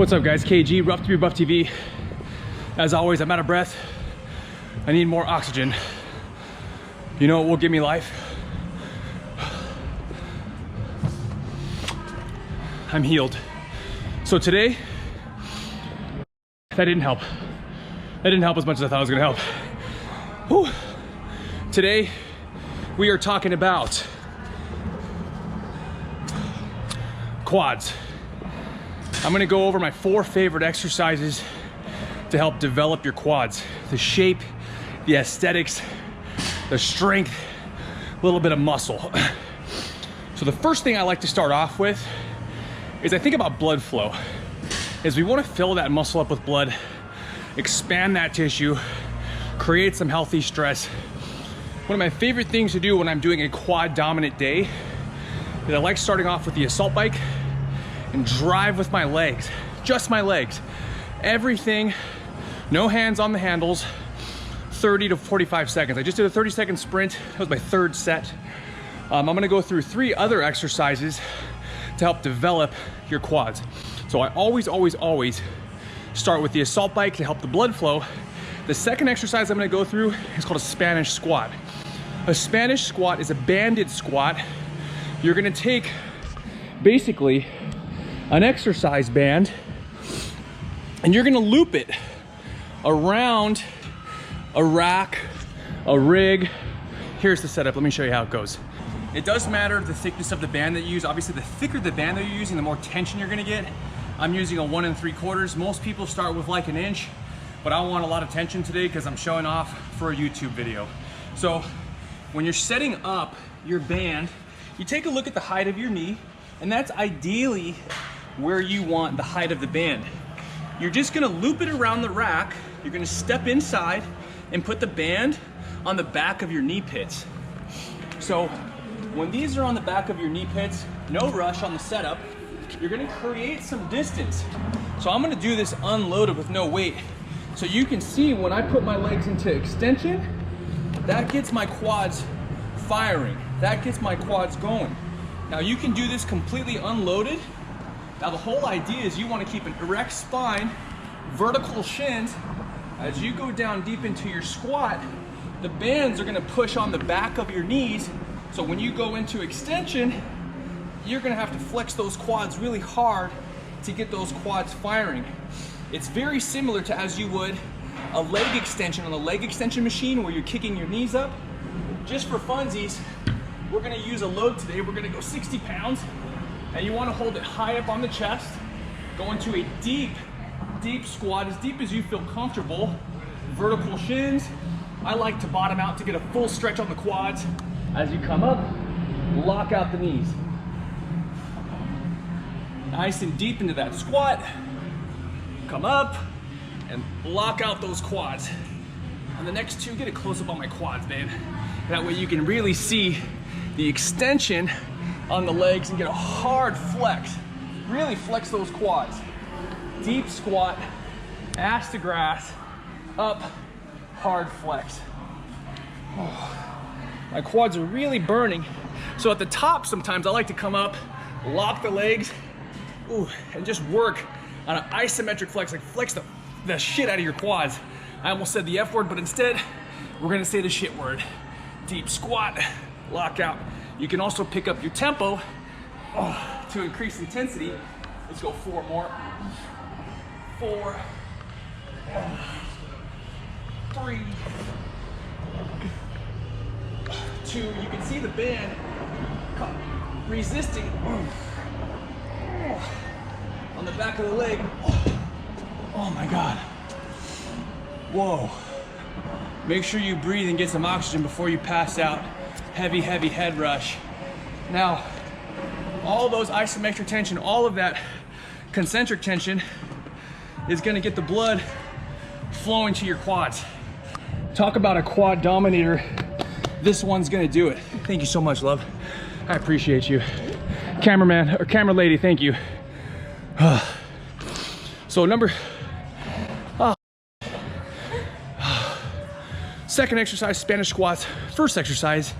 What's up guys, KG, Rough to be Buff TV. As always, I'm out of breath. I need more oxygen. You know what will give me life? I'm healed. So today, that didn't help. That didn't help as much as I thought it was gonna help. Whew. Today, we are talking about quads. I'm gonna go over my 4 favorite exercises to help develop your quads. The shape, the aesthetics, the strength, a little bit of muscle. So the first thing I like to start off with is I think about blood flow. Is we wanna fill that muscle up with blood, expand that tissue, create some healthy stress. One of my favorite things to do when I'm doing a quad dominant day is I like starting off with the assault bike and drive with my legs, just my legs. Everything, no hands on the handles, 30 to 45 seconds. I just did a 30-second sprint. That was my 3rd set. I'm gonna go through 3 other exercises to help develop your quads. So I always start with the assault bike to help the blood flow. The second exercise I'm gonna go through is called a Spanish squat. A Spanish squat is a banded squat. You're gonna take basically an exercise band and you're gonna loop it around a rack, a rig. Here's the setup, let me show you how it goes. It does matter the thickness of the band that you use. Obviously, the thicker the band that you're using, the more tension you're gonna get. I'm using a 1 3/4. Most people start with like 1 inch, but I want a lot of tension today because I'm showing off for a YouTube video. So when you're setting up your band, you take a look at the height of your knee, and that's ideally where you want the height of the band. You're just gonna loop it around the rack. You're gonna step inside and put the band on the back of your knee pits. So when these are on the back of your knee pits, no rush on the setup, you're gonna create some distance. So I'm gonna do this unloaded with no weight. So you can see when I put my legs into extension, that gets my quads firing. That gets my quads going. Now you can do this completely unloaded. Now the whole idea is you want to keep an erect spine, vertical shins. As you go down deep into your squat, the bands are going to push on the back of your knees. So when you go into extension, you're going to have to flex those quads really hard to get those quads firing. It's very similar to as you would a leg extension on the leg extension machine where you're kicking your knees up. Just for funsies, we're going to use a load today. We're going to go 60 pounds. And you want to hold it high up on the chest, go into a deep squat, as deep as you feel comfortable. Vertical shins. I like to bottom out to get a full stretch on the quads. As you come up, lock out the knees. Nice and deep into that squat. Come up and lock out those quads. On the next 2, get a close up on my quads, babe. That way you can really see the extension on the legs and get a hard flex. Really flex those quads. Deep squat, ass to grass, up, hard flex. Oh, my quads are really burning. So at the top, sometimes I like to come up, lock the legs, and just work on an isometric flex, like flex the shit out of your quads. I almost said the F word, but instead, we're gonna say the shit word. Deep squat, lock out. You can also pick up your tempo to increase intensity. Let's go 4 more. 4, 3, 2. You can see the band resisting on the back of the leg. Oh my God. Whoa. Make sure you breathe and get some oxygen before you pass out. Heavy head rush. Now, all those isometric tension, all of that concentric tension is gonna get the blood flowing to your quads. Talk about a quad dominator. This one's gonna do it. Thank you so much, love. I appreciate you. Cameraman, or camera lady, thank you. So second exercise, Spanish squats. First exercise,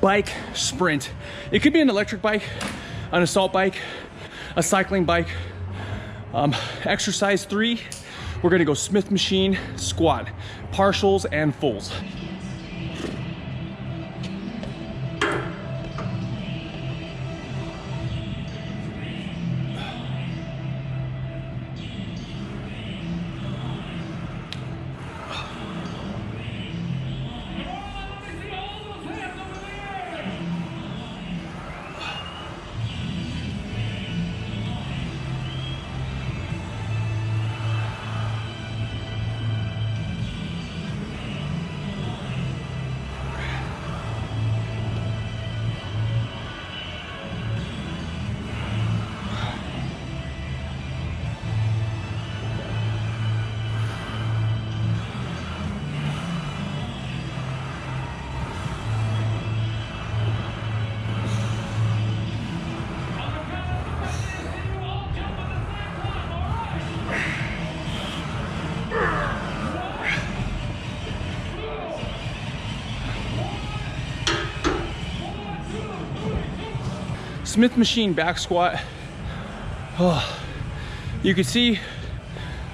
bike sprint. It could be an electric bike, an assault bike, a cycling bike. Exercise 3, we're gonna go Smith machine squat, partials and fulls. Smith machine back squat. Oh, you can see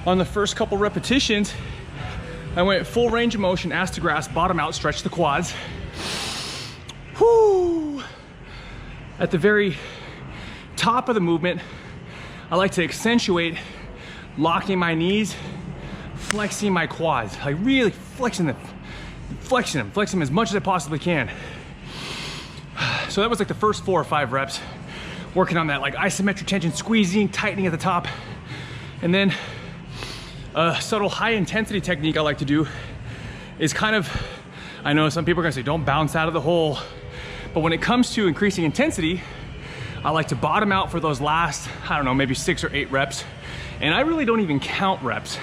on the first couple repetitions, I went full range of motion, ass to grass, bottom out, stretch the quads. Whoo! At the very top of the movement, I like to accentuate locking my knees, flexing my quads, like really flexing them as much as I possibly can. So that was like the first 4 or 5 reps, working on that like isometric tension, squeezing, tightening at the top. And then a subtle high intensity technique I like to do is kind of, I know some people are gonna say, don't bounce out of the hole. But when it comes to increasing intensity, I like to bottom out for those last, I don't know, maybe 6 or 8 reps. And I really don't even count reps.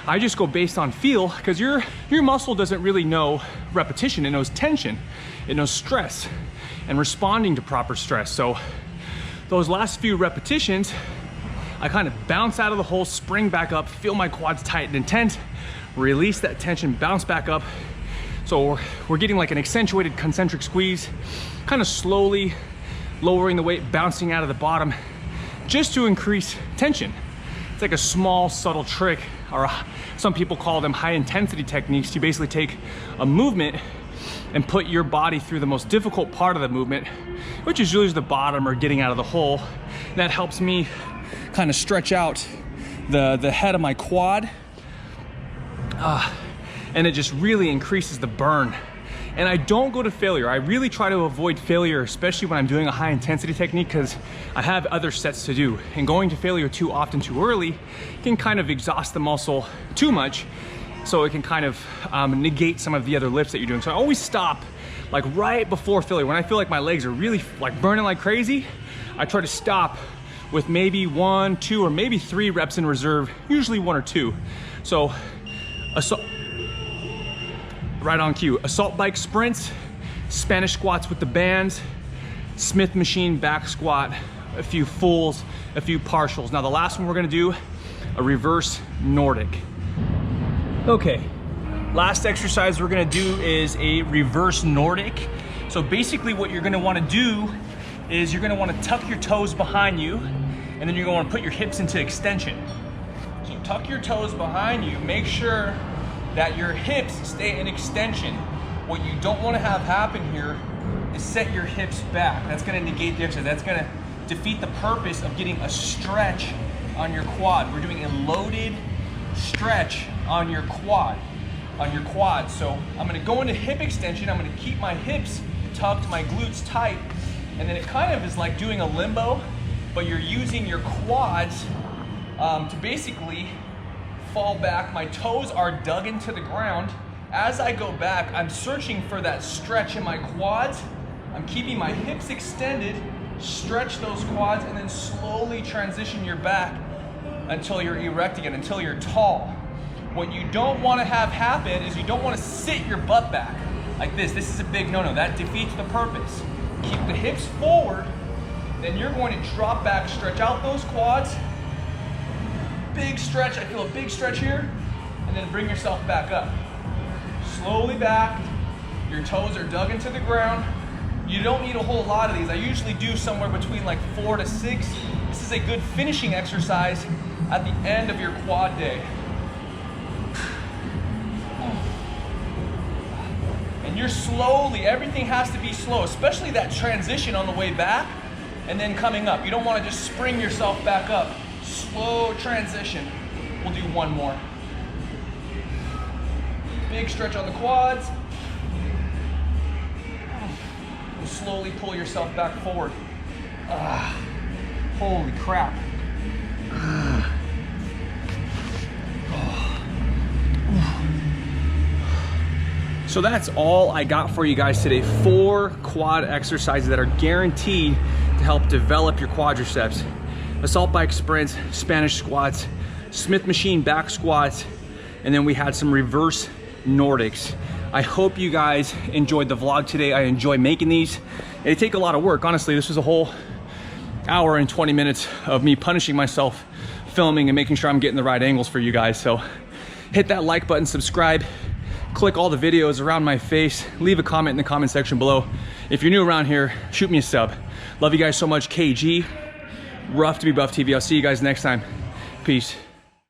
I just go based on feel, because your muscle doesn't really know repetition. It knows tension, it knows stress, and responding to proper stress. So those last few repetitions, I kind of bounce out of the hole, spring back up, feel my quads tight and intense, release that tension, bounce back up. So we're getting like an accentuated concentric squeeze, kind of slowly lowering the weight, bouncing out of the bottom, just to increase tension. It's like a small, subtle trick, or some people call them high intensity techniques. You basically take a movement and put your body through the most difficult part of the movement, which is usually the bottom or getting out of the hole. That helps me kind of stretch out the head of my quad. And it just really increases the burn. And I don't go to failure. I really try to avoid failure, especially when I'm doing a high intensity technique, because I have other sets to do. And going to failure too often, too early, can kind of exhaust the muscle too much. So it can kind of negate some of the other lifts that you're doing. So I always stop like right before failure. When I feel like my legs are really like burning like crazy, I try to stop with maybe 1, 2, or maybe 3 reps in reserve, usually 1 or 2. So right on cue. Assault bike sprints, Spanish squats with the bands, Smith machine back squat, a few fulls, a few partials. Now the last one we're gonna do, a reverse Nordic. Okay, last exercise we're gonna do is a reverse Nordic. So basically what you're gonna wanna do is you're gonna wanna tuck your toes behind you, and then you're gonna wanna put your hips into extension. So tuck your toes behind you, make sure that your hips stay in extension. What you don't wanna have happen here is set your hips back. That's gonna negate the exercise. That's gonna defeat the purpose of getting a stretch on your quad. We're doing a loaded stretch on your quad, So I'm gonna go into hip extension. I'm gonna keep my hips tucked, my glutes tight, and then it kind of is like doing a limbo, but you're using your quads to basically fall back. My toes are dug into the ground. As I go back, I'm searching for that stretch in my quads. I'm keeping my hips extended, stretch those quads, and then slowly transition your back until you're erect again, until you're tall. What you don't want to have happen is you don't want to sit your butt back like this. This is a big no-no. That defeats the purpose. Keep the hips forward, then you're going to drop back, stretch out those quads. Big stretch, I feel a big stretch here, and then bring yourself back up. Slowly back, your toes are dug into the ground. You don't need a whole lot of these. I usually do somewhere between like 4 to 6. This is a good finishing exercise at the end of your quad day. And you're slowly, everything has to be slow, especially that transition on the way back and then coming up. You don't want to just spring yourself back up. Slow transition. We'll do one more. Big stretch on the quads. Slowly pull yourself back forward. Holy crap. So that's all I got for you guys today. 4 quad exercises that are guaranteed to help develop your quadriceps. Assault bike sprints, Spanish squats, Smith machine back squats, and then we had some reverse Nordics. I hope you guys enjoyed the vlog today. I enjoy making these. They take a lot of work. Honestly, this was a whole hour and 20 minutes of me punishing myself, filming and making sure I'm getting the right angles for you guys. So hit that like button, subscribe, click all the videos around my face, leave a comment in the comment section below. If you're new around here, shoot me a sub. Love you guys so much. KG, Rough to be Buff TV. I'll see you guys next time. Peace.